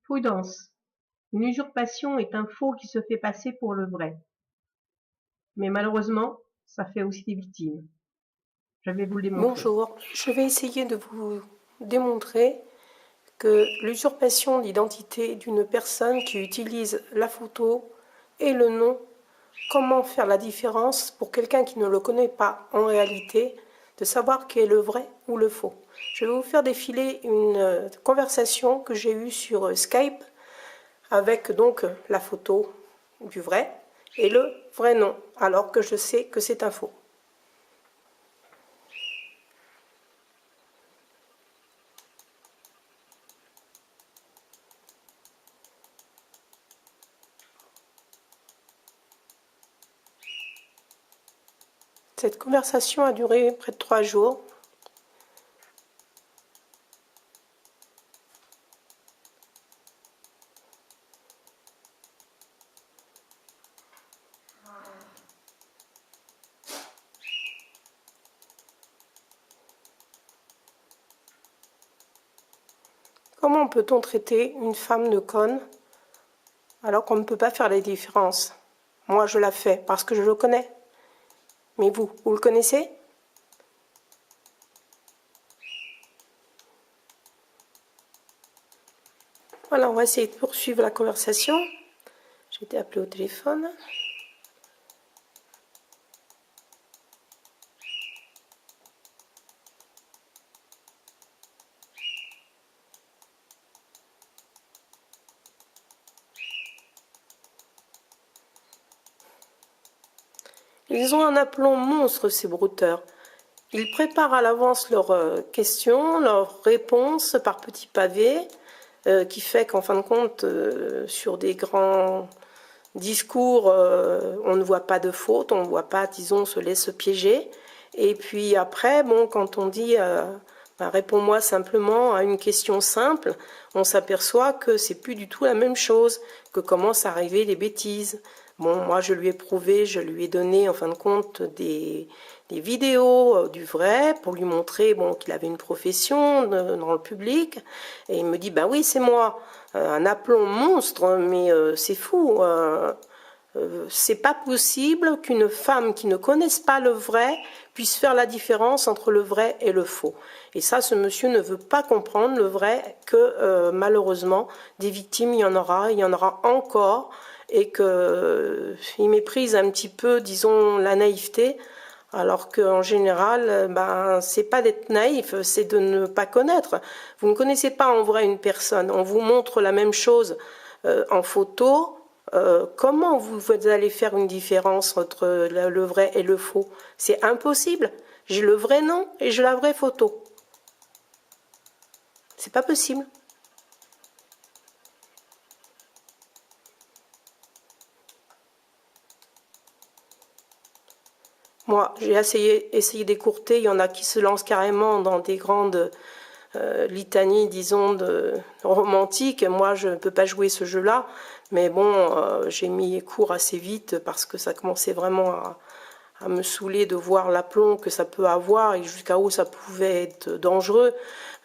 Prudence. Une usurpation est un faux qui se fait passer pour le vrai. Mais malheureusement, ça fait aussi des victimes. Je vais vous le démontrer. Bonjour, je vais essayer de vous démontrer que l'usurpation d'identité d'une personne qui utilise la photo et le nom, comment faire la différence pour quelqu'un qui ne le connaît pas en réalité, de savoir qui est le vrai ou le faux. Je vais vous faire défiler une conversation que j'ai eue sur Skype avec donc la photo du vrai et le vrai nom, alors que je sais que c'est un faux. Cette conversation a duré près de 3 jours. Comment peut-on traiter une femme de conne alors qu'on ne peut pas faire la différence? Moi, je la fais parce que je le connais. Mais vous le connaissez? Voilà, on va essayer de poursuivre la conversation. J'ai été appelée au téléphone. Ils ont un aplomb monstre, ces brouteurs. Ils préparent à l'avance leurs questions, leurs réponses par petits pavés, qui fait qu'en fin de compte, sur des grands discours, on ne voit pas de faute, on ne voit pas, disons, se laisse piéger. Et puis après, bon, quand on dit réponds-moi simplement à une question simple, on s'aperçoit que c'est plus du tout la même chose, que commencent à arriver les bêtises. Bon, moi je lui ai prouvé, je lui ai donné en fin de compte des vidéos du vrai pour lui montrer bon, qu'il avait une profession dans le public. Et il me dit, bah oui, c'est moi. Un aplomb monstre, mais c'est fou. C'est pas possible qu'une femme qui ne connaisse pas le vrai puisse faire la différence entre le vrai et le faux. Et ça, ce monsieur ne veut pas comprendre le vrai, que malheureusement, des victimes, il y en aura encore, et qu'il méprise un petit peu, disons, la naïveté, alors qu'en général, c'est pas d'être naïf, c'est de ne pas connaître. Vous ne connaissez pas en vrai une personne, on vous montre la même chose en photo. Comment vous allez faire une différence entre le vrai et le faux? C'est impossible. J'ai le vrai nom et j'ai la vraie photo. C'est pas possible. Moi, j'ai essayé d'écourter. Il y en a qui se lancent carrément dans des grandes litanies, disons, romantiques. Moi, je ne peux pas jouer ce jeu-là. Mais bon, j'ai mis court assez vite parce que ça commençait vraiment à me saouler de voir l'aplomb que ça peut avoir et jusqu'à où ça pouvait être dangereux.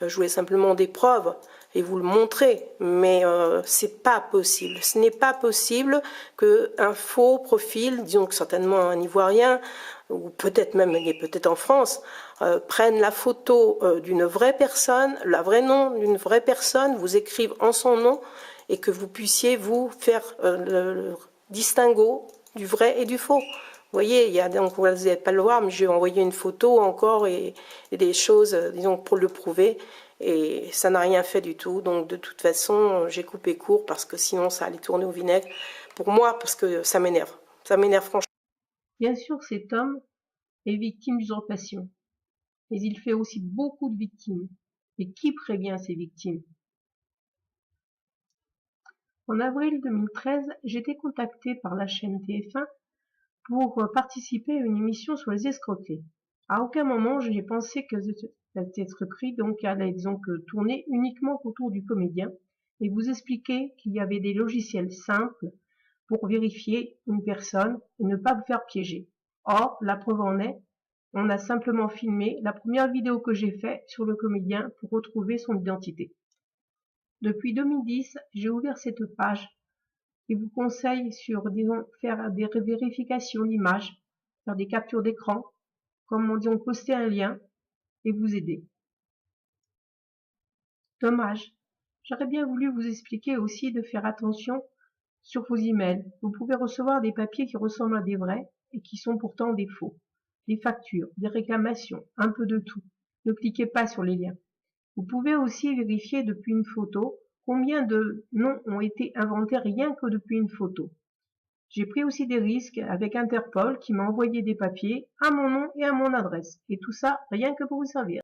Je voulais simplement des preuves et vous le montrer, mais c'est pas possible. Ce n'est pas possible qu'un faux profil, disons que certainement un Ivoirien, ou peut-être même, il est peut-être en France, prenne la photo d'une vraie personne, la vraie nom d'une vraie personne, vous écrivent en son nom, et que vous puissiez vous faire le distinguo du vrai et du faux. Vous voyez, il y a, donc vous n'allez pas le voir, mais j'ai envoyé une photo encore et des choses, disons, pour le prouver. Et ça n'a rien fait du tout. Donc de toute façon, j'ai coupé court parce que sinon ça allait tourner au vinaigre. Pour moi, parce que ça m'énerve. Ça m'énerve franchement. Bien sûr, cet homme est victime d'usurpation, mais il fait aussi beaucoup de victimes. Et qui prévient ces victimes? En avril 2013, j'étais contactée par la chaîne TF1 pour participer à une émission sur les escroqueries. À aucun moment je n'ai pensé que cette escroquerie donc allait disons que tourner uniquement autour du comédien et vous expliquer qu'il y avait des logiciels simples pour vérifier une personne et ne pas vous faire piéger. Or, la preuve en est, on a simplement filmé la première vidéo que j'ai faite sur le comédien pour retrouver son identité. Depuis 2010, j'ai ouvert cette page et vous conseille faire des vérifications d'images, faire des captures d'écran, comme on dit, on poster un lien et vous aider. Dommage. J'aurais bien voulu vous expliquer aussi de faire attention sur vos emails. Vous pouvez recevoir des papiers qui ressemblent à des vrais et qui sont pourtant des faux. Des factures, des réclamations, un peu de tout. Ne cliquez pas sur les liens. Vous pouvez aussi vérifier depuis une photo combien de noms ont été inventés rien que depuis une photo. J'ai pris aussi des risques avec Interpol qui m'a envoyé des papiers à mon nom et à mon adresse. Et tout ça rien que pour vous servir.